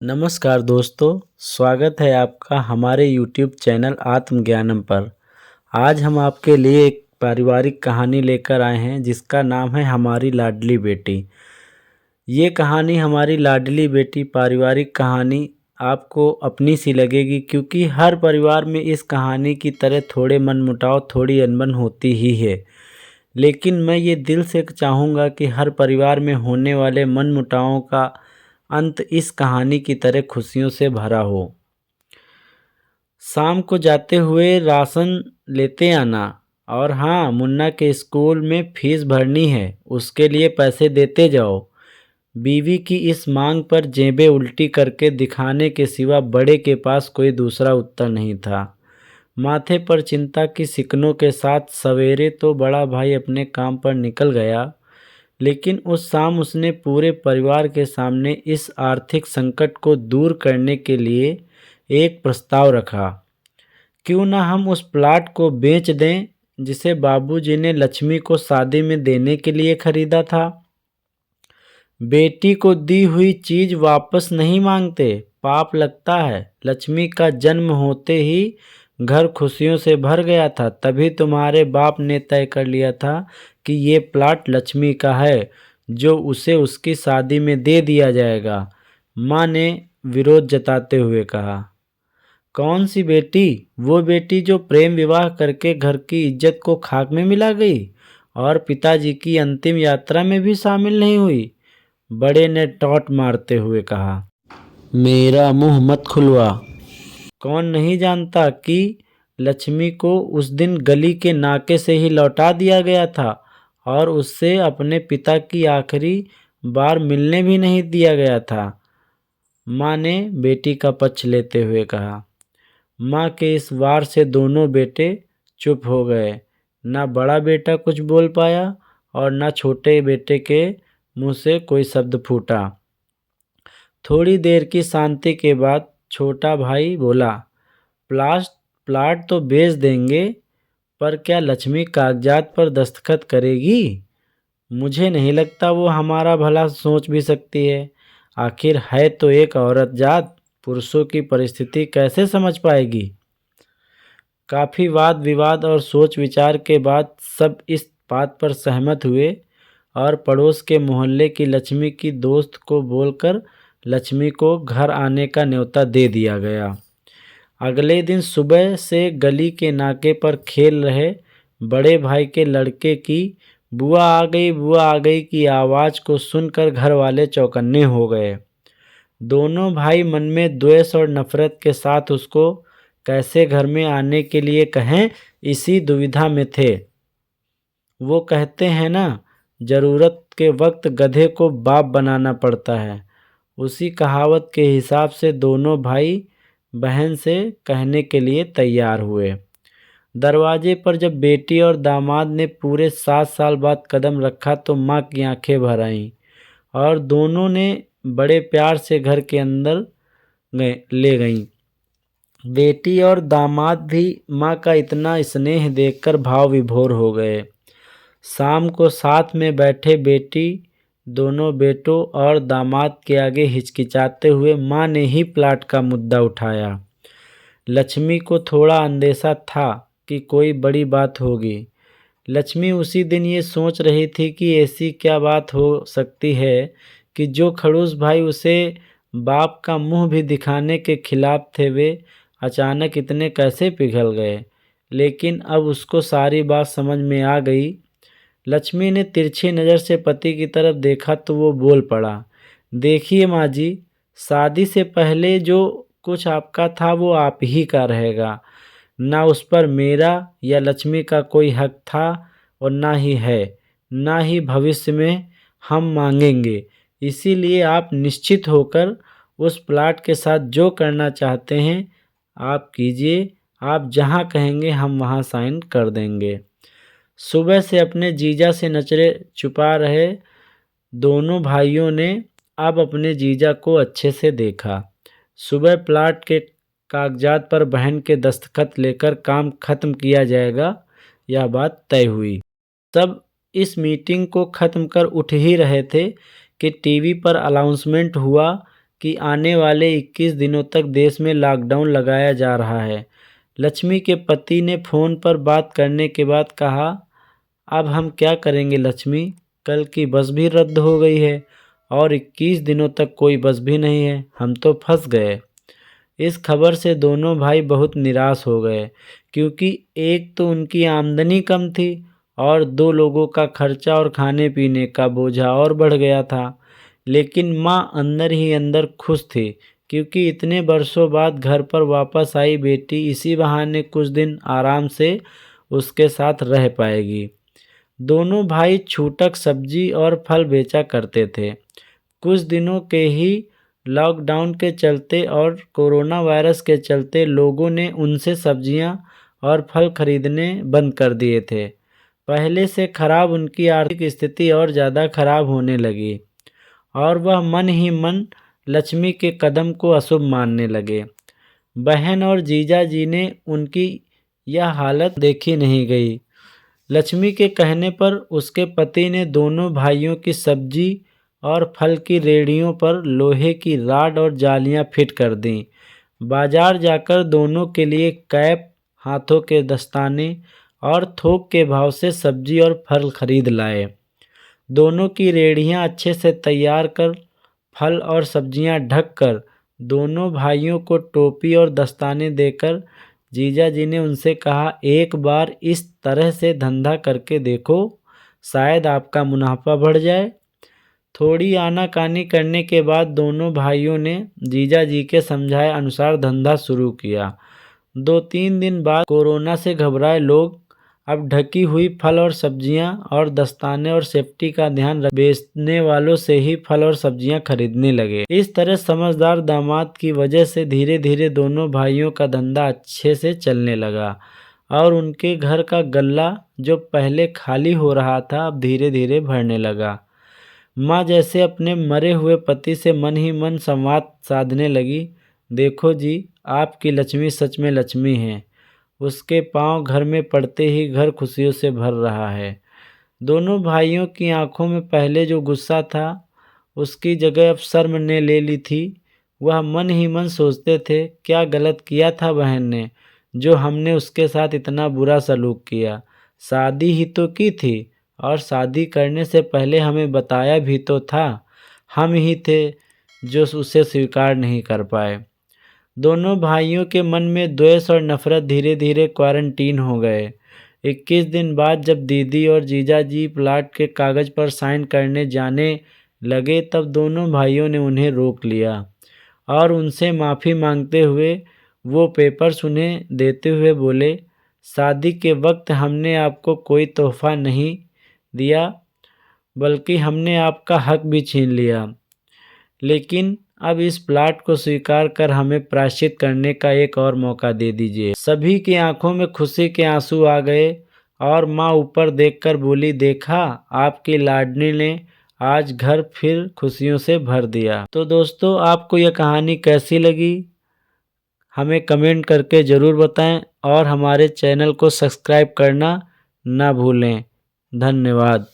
नमस्कार दोस्तों, स्वागत है आपका हमारे YouTube चैनल आत्मज्ञानम पर। आज हम आपके लिए एक पारिवारिक कहानी लेकर आए हैं जिसका नाम है हमारी लाडली बेटी। ये कहानी हमारी लाडली बेटी पारिवारिक कहानी आपको अपनी सी लगेगी क्योंकि हर परिवार में इस कहानी की तरह थोड़े मनमुटाव, थोड़ी अनबन होती ही है। लेकिन मैं ये दिल से चाहूँगा कि हर परिवार में होने वाले मनमुटावों का अंत इस कहानी की तरह खुशियों से भरा हो। शाम को जाते हुए राशन लेते आना, और हाँ, मुन्ना के स्कूल में फीस भरनी है, उसके लिए पैसे देते जाओ। बीवी की इस मांग पर जेबें उल्टी करके दिखाने के सिवा बड़े के पास कोई दूसरा उत्तर नहीं था। माथे पर चिंता की सिकनों के साथ सवेरे तो बड़ा भाई अपने काम पर निकल गया, लेकिन उस शाम उसने पूरे परिवार के सामने इस आर्थिक संकट को दूर करने के लिए एक प्रस्ताव रखा। क्यों ना हम उस प्लाट को बेच दें जिसे बाबूजी ने लक्ष्मी को शादी में देने के लिए खरीदा था। बेटी को दी हुई चीज वापस नहीं मांगते, पाप लगता है। लक्ष्मी का जन्म होते ही घर खुशियों से भर गया था, तभी तुम्हारे बाप ने तय कर लिया था कि ये प्लाट लक्ष्मी का है, जो उसे उसकी शादी में दे दिया जाएगा। माँ ने विरोध जताते हुए कहा। कौन सी बेटी? वो बेटी जो प्रेम विवाह करके घर की इज्जत को खाक में मिला गई और पिताजी की अंतिम यात्रा में भी शामिल नहीं हुई। बड़े ने टॉट मारते हुए कहा। मेरा मुंह मत खुलवा। कौन नहीं जानता कि लक्ष्मी को उस दिन गली के नाके से ही लौटा दिया गया था और उससे अपने पिता की आखिरी बार मिलने भी नहीं दिया गया था। माँ ने बेटी का पक्ष लेते हुए कहा। माँ के इस वार से दोनों बेटे चुप हो गए। ना बड़ा बेटा कुछ बोल पाया और ना छोटे बेटे के मुंह से कोई शब्द फूटा। थोड़ी देर की शांति के बाद छोटा भाई बोला, प्लाट तो बेच देंगे, पर क्या लक्ष्मी कागजात पर दस्तखत करेगी? मुझे नहीं लगता वो हमारा भला सोच भी सकती है। आखिर है तो एक औरत जात, पुरुषों की परिस्थिति कैसे समझ पाएगी? काफ़ी वाद विवाद और सोच विचार के बाद सब इस बात पर सहमत हुए और पड़ोस के मोहल्ले की लक्ष्मी की दोस्त को बोलकर लक्ष्मी को घर आने का न्योता दे दिया गया। अगले दिन सुबह से गली के नाके पर खेल रहे बड़े भाई के लड़के की बुआ आ गई की आवाज़ को सुनकर घर वाले चौकन्ने हो गए। दोनों भाई मन में द्वेष और नफरत के साथ उसको कैसे घर में आने के लिए कहें, इसी दुविधा में थे। वो कहते हैं ना, ज़रूरत के वक्त गधे को बाप बनाना पड़ता है। उसी कहावत के हिसाब से दोनों भाई बहन से कहने के लिए तैयार हुए। दरवाजे पर जब बेटी और दामाद ने पूरे 7 साल बाद कदम रखा तो माँ की आंखें भर आईं और दोनों ने बड़े प्यार से घर के अंदर ले गईं। बेटी और दामाद भी माँ का इतना स्नेह देखकर भाव विभोर हो गए। शाम को साथ में बैठे बेटी दोनों बेटों और दामाद के आगे हिचकिचाते हुए माँ ने ही प्लाट का मुद्दा उठाया। लक्ष्मी को थोड़ा अंदेशा था कि कोई बड़ी बात होगी। लक्ष्मी उसी दिन ये सोच रही थी कि ऐसी क्या बात हो सकती है कि जो खड़ूस भाई उसे बाप का मुंह भी दिखाने के खिलाफ थे, वे अचानक इतने कैसे पिघल गए। लेकिन अब उसको सारी बात समझ में आ गई। लक्ष्मी ने तिरछी नज़र से पति की तरफ देखा तो वो बोल पड़ा, देखिए माँ जी, शादी से पहले जो कुछ आपका था वो आप ही का रहेगा। ना उस पर मेरा या लक्ष्मी का कोई हक था और ना ही है, ना ही भविष्य में हम मांगेंगे। इसीलिए आप निश्चित होकर उस प्लाट के साथ जो करना चाहते हैं आप कीजिए। आप जहाँ कहेंगे हम वहाँ साइन कर देंगे। सुबह से अपने जीजा से नजरें छुपा रहे दोनों भाइयों ने अब अपने जीजा को अच्छे से देखा। सुबह प्लाट के कागजात पर बहन के दस्तखत लेकर काम खत्म किया जाएगा, यह बात तय हुई। सब इस मीटिंग को खत्म कर उठ ही रहे थे कि टीवी पर अनाउंसमेंट हुआ कि आने वाले 21 दिनों तक देश में लॉकडाउन लगाया जा रहा है। लक्ष्मी के पति ने फ़ोन पर बात करने के बाद कहा, अब हम क्या करेंगे लक्ष्मी, कल की बस भी रद्द हो गई है और 21 दिनों तक कोई बस भी नहीं है, हम तो फंस गए। इस खबर से दोनों भाई बहुत निराश हो गए, क्योंकि एक तो उनकी आमदनी कम थी और 2 लोगों का खर्चा और खाने पीने का बोझा और बढ़ गया था। लेकिन माँ अंदर ही अंदर खुश थी, क्योंकि इतने वर्षों बाद घर पर वापस आई बेटी इसी बहाने कुछ दिन आराम से उसके साथ रह पाएगी। दोनों भाई छूटक सब्जी और फल बेचा करते थे। कुछ दिनों के ही लॉकडाउन के चलते और कोरोना वायरस के चलते लोगों ने उनसे सब्जियां और फल खरीदने बंद कर दिए थे। पहले से खराब उनकी आर्थिक स्थिति और ज़्यादा खराब होने लगी और वह मन ही मन लक्ष्मी के कदम को अशुभ मानने लगे। बहन और जीजा जी ने उनकी यह हालत देखी नहीं गई। लक्ष्मी के कहने पर उसके पति ने दोनों भाइयों की सब्जी और फल की रेहड़ियों पर लोहे की राड और जालियां फिट कर दीं। बाजार जाकर दोनों के लिए कैप, हाथों के दस्ताने और थोक के भाव से सब्जी और फल खरीद लाए। दोनों की रेहड़ियां अच्छे से तैयार कर, फल और सब्जियां ढक कर दोनों भाइयों को टोपी और दस्ताने देकर जीजा जी ने उनसे कहा, एक बार इस तरह से धंधा करके देखो, शायद आपका मुनाफा बढ़ जाए। थोड़ी आनाकानी करने के बाद दोनों भाइयों ने जीजा जी के समझाए अनुसार धंधा शुरू किया। 2-3 दिन बाद कोरोना से घबराए लोग अब ढकी हुई फल और सब्जियां और दस्ताने और सेफ्टी का ध्यान बेचने वालों से ही फल और सब्जियां खरीदने लगे। इस तरह समझदार दामाद की वजह से धीरे धीरे दोनों भाइयों का धंधा अच्छे से चलने लगा और उनके घर का गल्ला जो पहले खाली हो रहा था अब धीरे धीरे भरने लगा। माँ जैसे अपने मरे हुए पति से मन ही मन संवाद साधने लगी, देखो जी, आपकी लक्ष्मी सच में लक्ष्मी है। उसके पांव घर में पड़ते ही घर खुशियों से भर रहा है। दोनों भाइयों की आंखों में पहले जो गुस्सा था उसकी जगह अब शर्म ने ले ली थी। वह मन ही मन सोचते थे, क्या गलत किया था बहन ने, जो हमने उसके साथ इतना बुरा सलूक किया। शादी ही तो की थी और शादी करने से पहले हमें बताया भी तो था। हम ही थे जो उसे स्वीकार नहीं कर पाए। दोनों भाइयों के मन में द्वेष और नफरत धीरे धीरे क्वारंटीन हो गए। 21 दिन बाद जब दीदी और जीजा जी प्लाट के कागज़ पर साइन करने जाने लगे तब दोनों भाइयों ने उन्हें रोक लिया और उनसे माफ़ी मांगते हुए वो पेपर्स उन्हें देते हुए बोले, शादी के वक्त हमने आपको कोई तोहफा नहीं दिया, बल्कि हमने आपका हक भी छीन लिया, लेकिन अब इस प्लाट को स्वीकार कर हमें प्रायश्चित करने का एक और मौका दे दीजिए। सभी की आंखों में खुशी के आंसू आ गए और माँ ऊपर देखकर बोली, देखा, आपकी लाडली ने आज घर फिर खुशियों से भर दिया। तो दोस्तों, आपको यह कहानी कैसी लगी हमें कमेंट करके ज़रूर बताएं और हमारे चैनल को सब्सक्राइब करना ना भूलें। धन्यवाद।